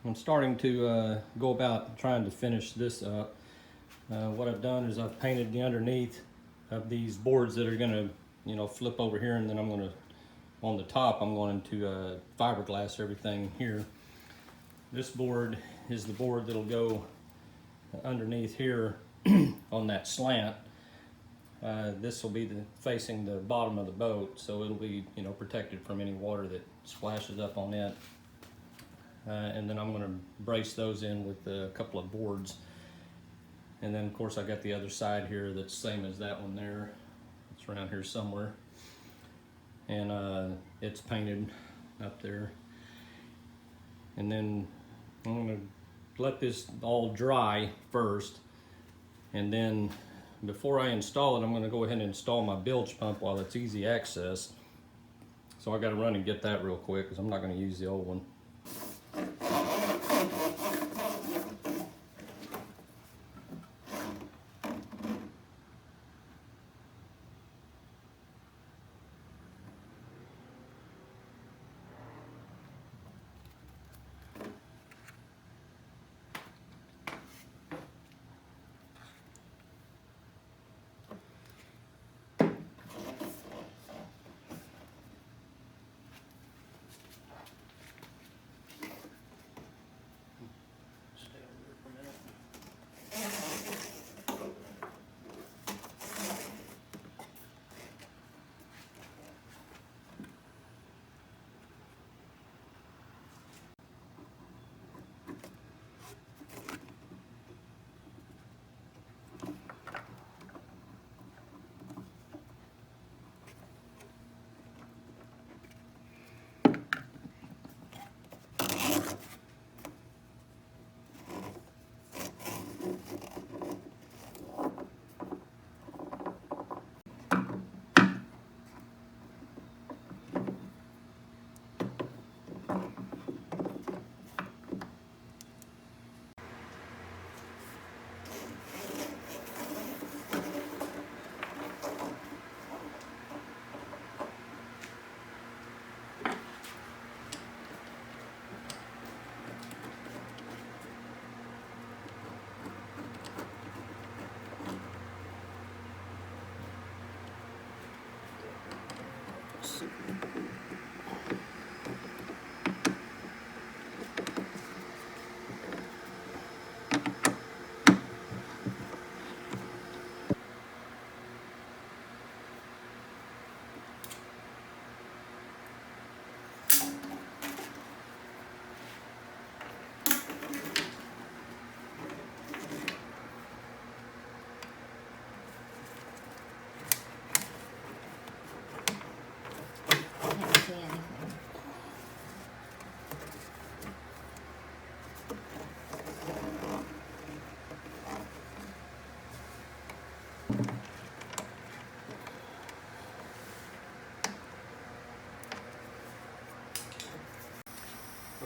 I'm starting to go about trying to finish this up. What I've done is I've painted the underneath of these boards that are going to, flip over here, and then I'm going to, on the top, I'm going to fiberglass everything here. This board is the board that'll go underneath here on that slant. This will be facing the bottom of the boat, so it'll be protected from any water that splashes up on it. And then I'm going to brace those in with a couple of boards. And then of course I got the other side here that's same as that one there. It's around here somewhere. And it's painted up there. And then I'm going to let this all dry first. And then before I install it, I'm going to go ahead and install my bilge pump while it's easy access. So I got to run and get that real quick because I'm not going to use the old one.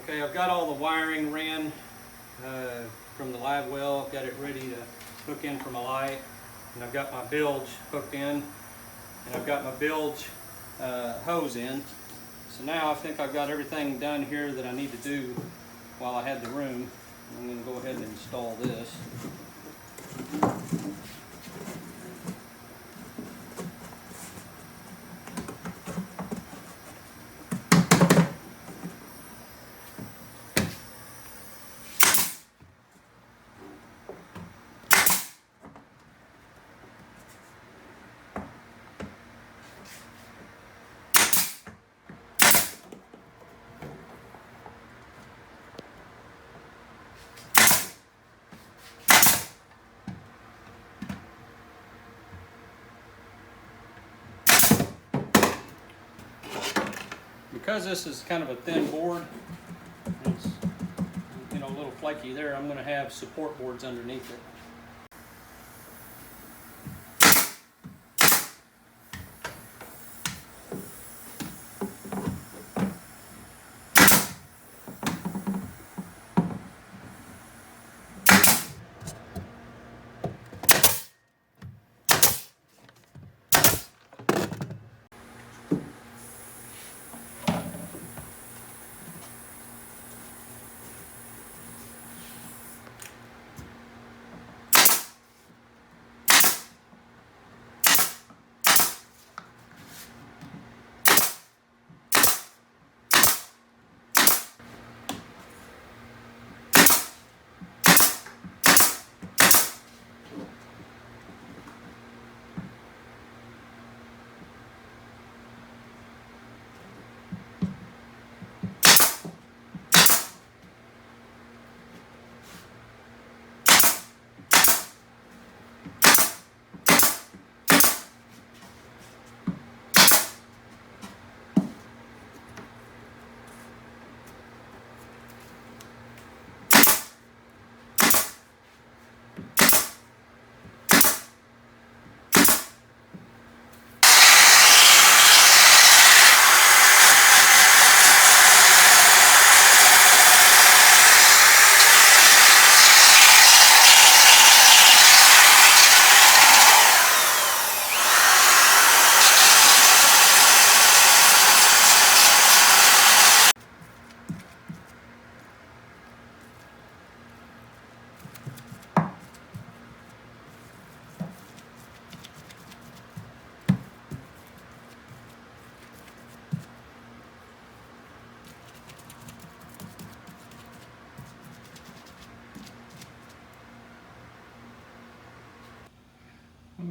Okay, I've got all the wiring ran from the live well. I've got it ready to hook in for my light. And I've got my bilge hooked in. And I've got my bilge hose in. So now I think I've got everything done here that I need to do while I had the room. I'm going to go ahead and install this. Because this is kind of a thin board, it's a little flaky there, I'm going to have support boards underneath it.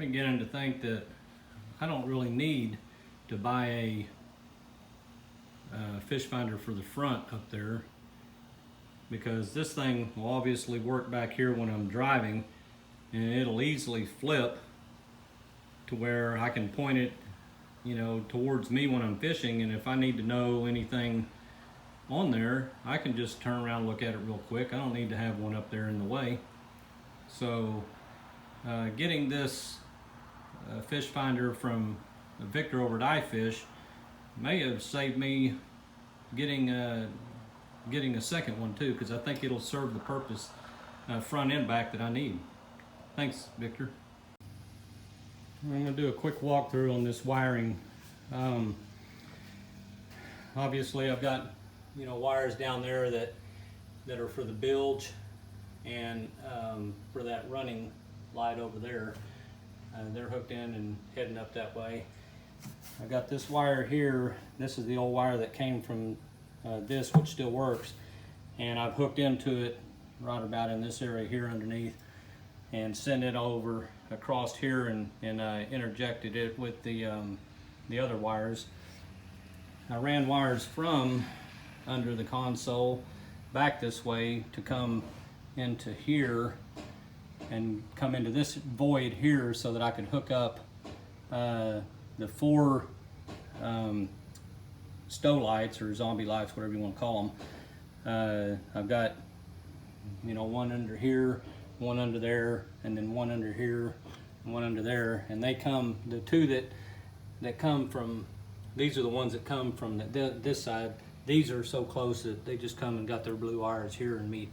beginning to think that I don't really need to buy a fish finder for the front up there, because this thing will obviously work back here when I'm driving, and it'll easily flip to where I can point it, you know, towards me when I'm fishing, and if I need to know anything on there, I can just turn around and look at it real quick. I don't need to have one up there in the way. So getting this fish finder from Victor over at iFish may have saved me getting a second one too, because I think it'll serve the purpose front and back that I need. Thanks, Victor. I'm going to do a quick walkthrough on this wiring. Obviously I've got, you know, wires down there that are for the bilge and for that running light over there. They're hooked in and heading up that way. I got this wire here. This is the old wire that came from this, which still works, and I've hooked into it right about in this area here underneath, and sent it over across here and interjected it with the other wires. I ran wires from under the console back this way to come into here and come into this void here so that I could hook up the 4 stow lights or zombie lights, whatever you want to call them. I've got, you know, one under here, one under there, and then one under here, and one under there, and they come, the 2 that come from, these are the ones that come from this side. These are so close that they just come and got their blue wires here and meet.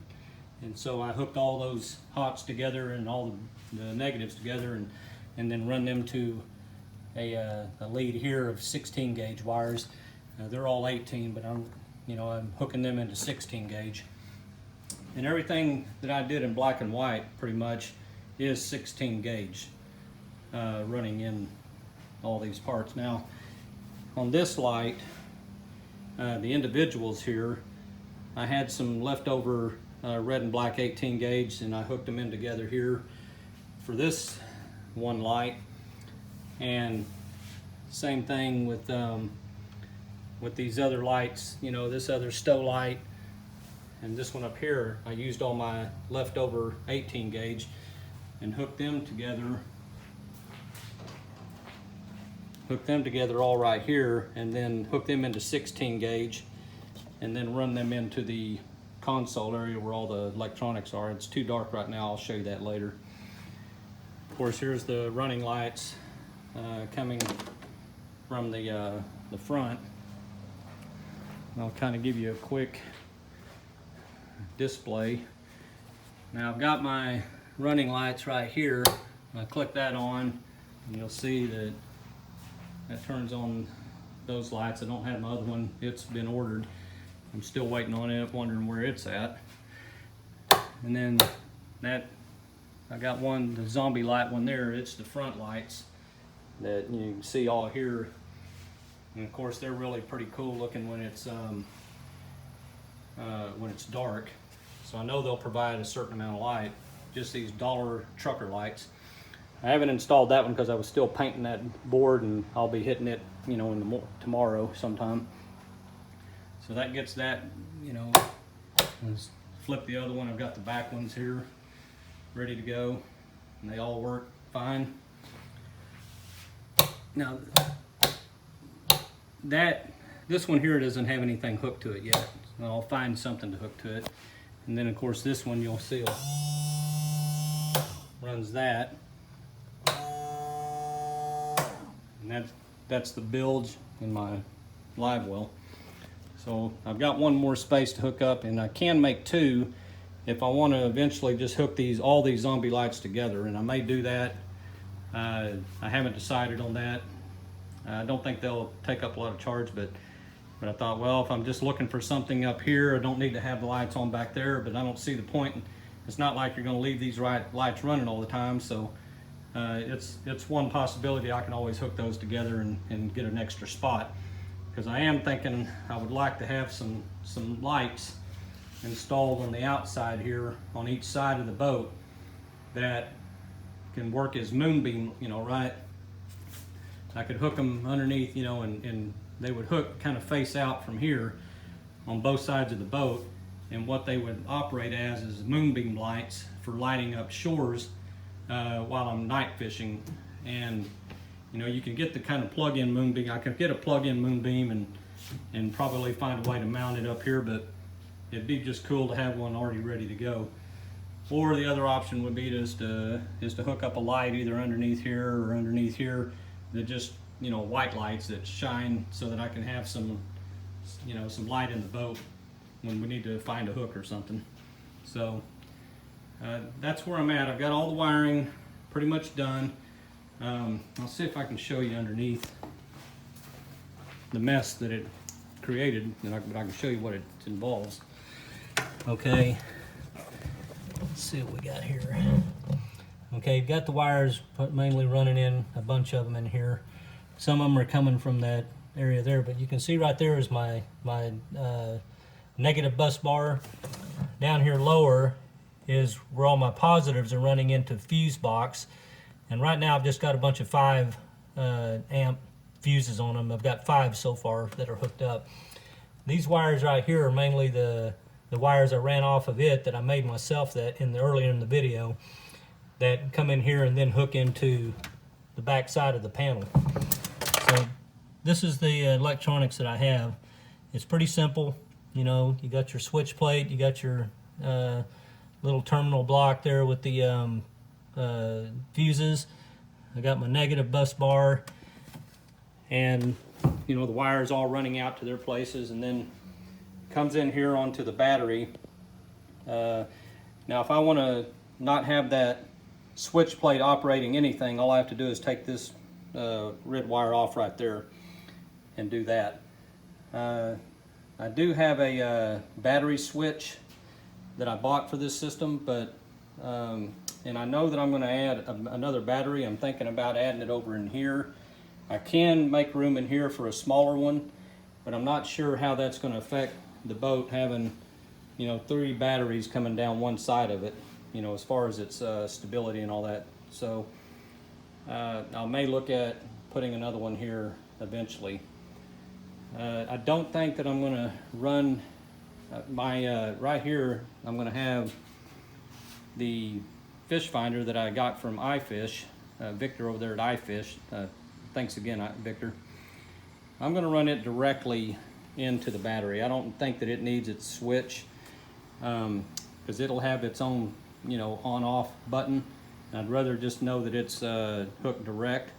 And so I hooked all those hots together and all the negatives together, and then run them to a lead here of 16 gauge wires. They're all 18, but I'm hooking them into 16 gauge. And everything that I did in black and white pretty much is 16 gauge running in all these parts. Now on this light, the individuals here, I had some leftover red and black 18 gauge, and I hooked them in together here for this one light. And same thing with these other lights, you know, this other stow light and this one up here. I used all my leftover 18 gauge and hooked them together all right here, and then hook them into 16 gauge and then run them into the console area where all the electronics are. It's too dark right now, I'll show you that later. Of course, here's the running lights coming from the front. I'll kind of give you a quick display. Now I've got my running lights right here. I click that on and you'll see that turns on those lights. I don't have my other one, it's been ordered. I'm still waiting on it, wondering where it's at. And then I got one, the zombie light one there, it's the front lights that you can see all here. And of course they're really pretty cool looking when it's dark. So I know they'll provide a certain amount of light, just these dollar trucker lights. I haven't installed that one because I was still painting that board, and I'll be hitting it, you know, tomorrow sometime. So that gets that, you know. Let's flip the other one. I've got the back ones here ready to go, and they all work fine. Now this one here doesn't have anything hooked to it yet. So I'll find something to hook to it. And then of course this one you'll see runs that. And that's the bilge in my live well. So I've got one more space to hook up, and I can make 2 if I want to eventually just hook all these zombie lights together, and I may do that. I haven't decided on that. I don't think they'll take up a lot of charge, but I thought, well, if I'm just looking for something up here, I don't need to have the lights on back there, but I don't see the point. It's not like you're going to leave these lights running all the time, so it's one possibility. I can always hook those together and get an extra spot, because I am thinking I would like to have some lights installed on the outside here on each side of the boat that can work as moonbeam, you know, right? I could hook them underneath, you know, and they would hook kind of face out from here on both sides of the boat. And what they would operate as is moonbeam lights for lighting up shores while I'm night fishing. And you know, you can get the kind of plug-in moonbeam. I could get a plug-in moonbeam and probably find a way to mount it up here, but it'd be just cool to have one already ready to go. Or the other option would be just to hook up a light either underneath here or underneath here that just, you know, white lights that shine so that I can have some, you know, some light in the boat when we need to find a hook or something. So that's where I'm at. I've got all the wiring pretty much done. I'll see if I can show you underneath the mess that it created, but I can show you what it involves. Okay, let's see what we got here. Okay, you've got the wires mainly running in, a bunch of them in here. Some of them are coming from that area there, but you can see right there is my negative bus bar. Down here lower is where all my positives are running into fuse box. And right now I've just got a bunch of 5 amp fuses on them. I've got 5 so far that are hooked up. These wires right here are mainly the wires I ran off of it that I made myself that earlier in the video, that come in here and then hook into the back side of the panel. So this is the electronics that I have. It's pretty simple. You know, you got your switch plate, you got your little terminal block there with the fuses. I got my negative bus bar, and you know, the wires all running out to their places, and then comes in here onto the battery. Now if I want to not have that switch plate operating anything, all I have to do is take this red wire off right there and do that. I do have a battery switch that I bought for this system, but and I know that I'm going to add another battery. I'm thinking about adding it over in here. I can make room in here for a smaller one, but I'm not sure how that's going to affect the boat having, you know, 3 batteries coming down one side of it, you know, as far as its stability and all that. So I may look at putting another one here eventually. I don't think that I'm going to run my right here. I'm going to have the fish finder that I got from iFish, Victor over there at iFish. Thanks again, Victor. I'm going to run it directly into the battery. I don't think that it needs its switch because it'll have its own, you know, on-off button. I'd rather just know that it's hooked direct.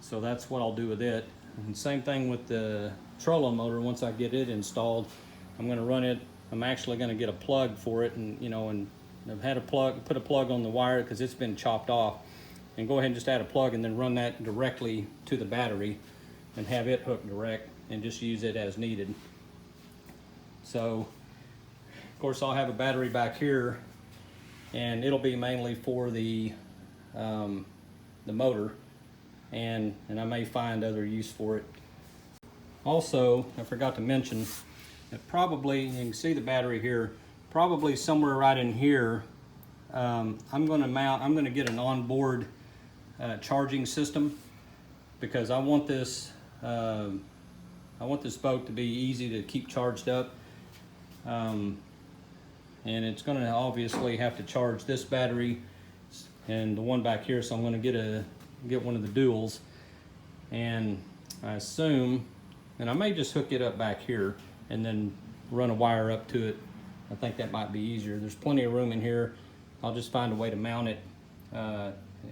So that's what I'll do with it. And same thing with the trolling motor. Once I get it installed, I'm going to run it. I'm actually going to get a plug for it, and you know, and I've had put a plug on the wire because it's been chopped off, and go ahead and just add a plug and then run that directly to the battery and have it hooked direct and just use it as needed. So of course I'll have a battery back here, and it'll be mainly for the motor, and I may find other use for it. Also, I forgot to mention that probably, you can see the battery here, probably somewhere right in here, I'm going to get an onboard charging system, because I want this boat to be easy to keep charged up, and it's going to obviously have to charge this battery and the one back here. So I'm going to get one of the duals, and I assume, and I may just hook it up back here and then run a wire up to it. I think that might be easier. There's plenty of room in here. I'll just find a way to mount it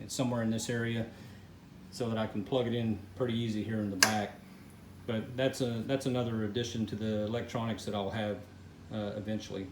somewhere in this area so that I can plug it in pretty easy here in the back. But that's another addition to the electronics that I'll have eventually.